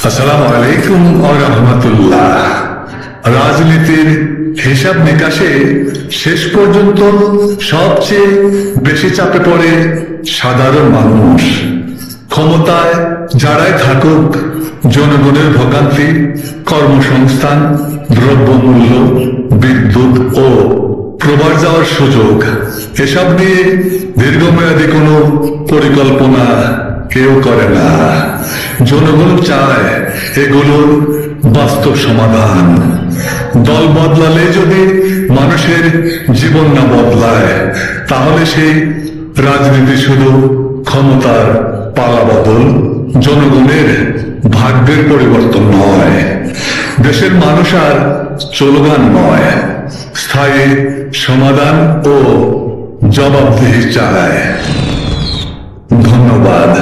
আসসালামু আলাইকুম ওয়া রাহমাতুল্লাহ। রাজনীতির হিসাব নিকাশে শেষ পর্যন্ত সবচেয়ে বেশি চাপে পড়ে সাধারণ মানুষ। ক্ষমতায় যারাই থাকুক, জনগণের ভোগান্তি, কর্মসংস্থান, দ্রব্যমূল্য, বিদ্যুৎ ও প্রবাস যাওয়ার সুযোগ, এসব নিয়ে দীর্ঘমেয়াদী কোনো পরিকল্পনা কেউ করে না। জনগণ চায় এগুলোর বাস্তব সমাধান। দল বদলালে যদি মানুষের জীবন না বদলায়, তাহলে সেই রাজনীতি শুধু ক্ষমতার পালাবদল, জনগণের ভাগ্যের পরিবর্তন নয়। দেশের মানুষ আর স্লোগান নয়, স্থায়ী সমাধান ও জবাবদিহি চায়। ধন্যবাদ।